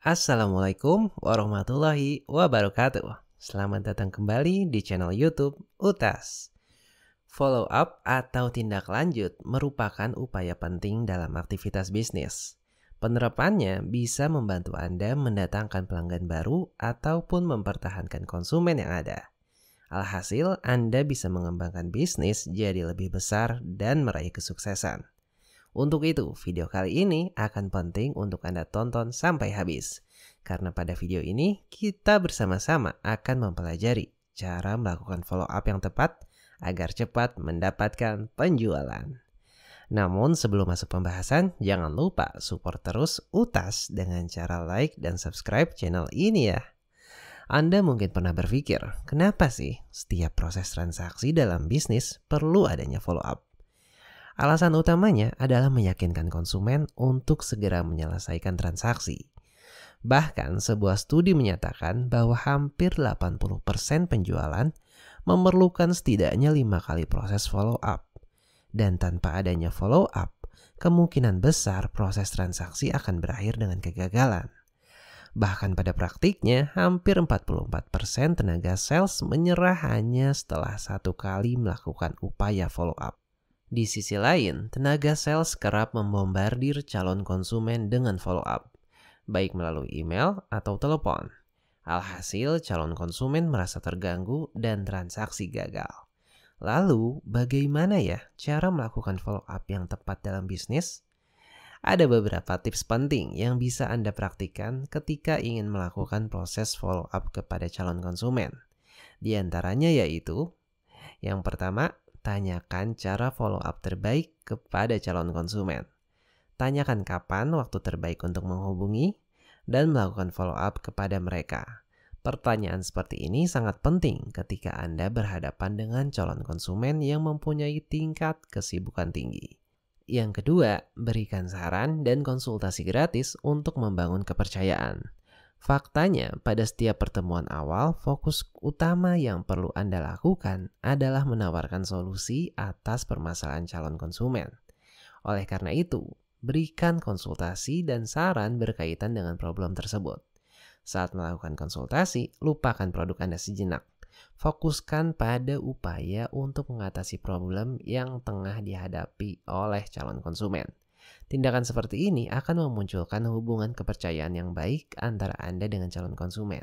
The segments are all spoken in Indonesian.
Assalamualaikum warahmatullahi wabarakatuh. Selamat datang kembali di channel YouTube UTAS. Follow up atau tindak lanjut merupakan upaya penting dalam aktivitas bisnis. Penerapannya bisa membantu Anda mendatangkan pelanggan baru ataupun mempertahankan konsumen yang ada. Alhasil, Anda bisa mengembangkan bisnis jadi lebih besar dan meraih kesuksesan. Untuk itu, video kali ini akan penting untuk Anda tonton sampai habis. Karena pada video ini, kita bersama-sama akan mempelajari cara melakukan follow up yang tepat agar cepat mendapatkan penjualan. Namun sebelum masuk pembahasan, jangan lupa support terus UTAS dengan cara like dan subscribe channel ini ya. Anda mungkin pernah berpikir, kenapa sih setiap proses transaksi dalam bisnis perlu adanya follow up? Alasan utamanya adalah meyakinkan konsumen untuk segera menyelesaikan transaksi. Bahkan sebuah studi menyatakan bahwa hampir 80% penjualan memerlukan setidaknya 5 kali proses follow up. Dan tanpa adanya follow up, kemungkinan besar proses transaksi akan berakhir dengan kegagalan. Bahkan pada praktiknya, hampir 44% tenaga sales menyerah hanya setelah 1 kali melakukan upaya follow up. Di sisi lain, tenaga sales kerap membombardir calon konsumen dengan follow up, baik melalui email atau telepon. Alhasil, calon konsumen merasa terganggu dan transaksi gagal. Lalu, bagaimana ya cara melakukan follow up yang tepat dalam bisnis? Ada beberapa tips penting yang bisa Anda praktikkan ketika ingin melakukan proses follow up kepada calon konsumen. Di antaranya yaitu, yang pertama, tanyakan cara follow up terbaik kepada calon konsumen. Tanyakan kapan waktu terbaik untuk menghubungi dan melakukan follow up kepada mereka. Pertanyaan seperti ini sangat penting ketika Anda berhadapan dengan calon konsumen yang mempunyai tingkat kesibukan tinggi. Yang kedua, berikan saran dan konsultasi gratis untuk membangun kepercayaan. Faktanya, pada setiap pertemuan awal, fokus utama yang perlu Anda lakukan adalah menawarkan solusi atas permasalahan calon konsumen. Oleh karena itu, berikan konsultasi dan saran berkaitan dengan problem tersebut. Saat melakukan konsultasi, lupakan produk Anda sejenak. Fokuskan pada upaya untuk mengatasi problem yang tengah dihadapi oleh calon konsumen. Tindakan seperti ini akan memunculkan hubungan kepercayaan yang baik antara Anda dengan calon konsumen.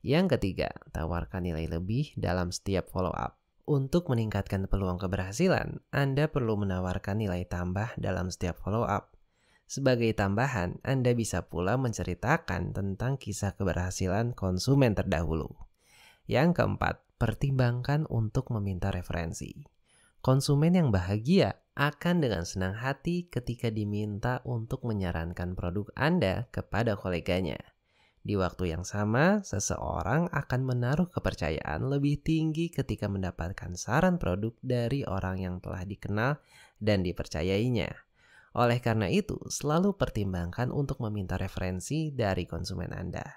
Yang ketiga, tawarkan nilai lebih dalam setiap follow up. Untuk meningkatkan peluang keberhasilan, Anda perlu menawarkan nilai tambah dalam setiap follow up. Sebagai tambahan, Anda bisa pula menceritakan tentang kisah keberhasilan konsumen terdahulu. Yang keempat, pertimbangkan untuk meminta referensi. Konsumen yang bahagia akan dengan senang hati ketika diminta untuk menyarankan produk Anda kepada koleganya. Di waktu yang sama, seseorang akan menaruh kepercayaan lebih tinggi ketika mendapatkan saran produk dari orang yang telah dikenal dan dipercayainya. Oleh karena itu, selalu pertimbangkan untuk meminta referensi dari konsumen Anda.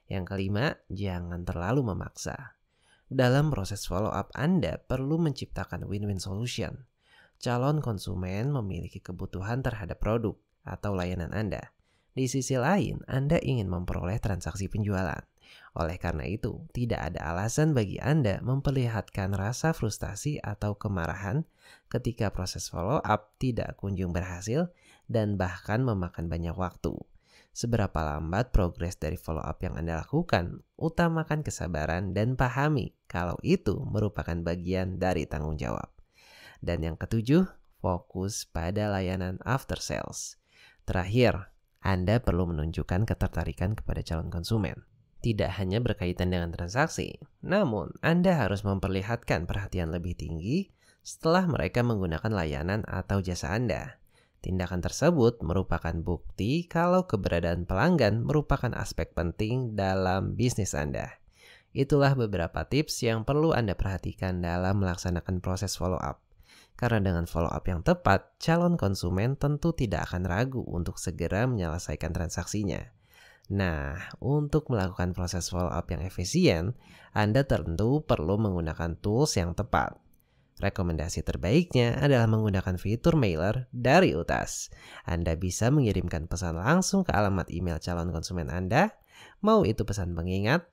Yang kelima, jangan terlalu memaksa. Dalam proses follow up Anda perlu menciptakan win-win solution. Calon konsumen memiliki kebutuhan terhadap produk atau layanan Anda. Di sisi lain, Anda ingin memperoleh transaksi penjualan. Oleh karena itu, tidak ada alasan bagi Anda memperlihatkan rasa frustasi atau kemarahan ketika proses follow up tidak kunjung berhasil dan bahkan memakan banyak waktu. Seberapa lambat progres dari follow up yang Anda lakukan, utamakan kesabaran dan pahami kalau itu merupakan bagian dari tanggung jawab. Dan yang ketujuh, fokus pada layanan after sales. Terakhir, Anda perlu menunjukkan ketertarikan kepada calon konsumen. Tidak hanya berkaitan dengan transaksi, namun Anda harus memperlihatkan perhatian lebih tinggi setelah mereka menggunakan layanan atau jasa Anda. Tindakan tersebut merupakan bukti kalau keberadaan pelanggan merupakan aspek penting dalam bisnis Anda. Itulah beberapa tips yang perlu Anda perhatikan dalam melaksanakan proses follow up. Karena dengan follow up yang tepat, calon konsumen tentu tidak akan ragu untuk segera menyelesaikan transaksinya. Nah, untuk melakukan proses follow up yang efisien, Anda tentu perlu menggunakan tools yang tepat. Rekomendasi terbaiknya adalah menggunakan fitur mailer dari UTAS. Anda bisa mengirimkan pesan langsung ke alamat email calon konsumen Anda, mau itu pesan pengingat,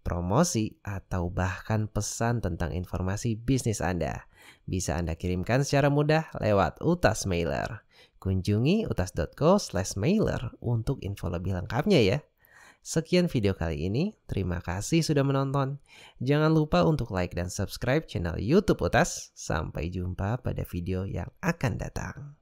promosi, atau bahkan pesan tentang informasi bisnis Anda. Bisa Anda kirimkan secara mudah lewat UTAS Mailer. Kunjungi utas.co/mailer untuk info lebih lengkapnya ya. Sekian video kali ini, terima kasih sudah menonton. Jangan lupa untuk like dan subscribe channel YouTube UTAS. Sampai jumpa pada video yang akan datang.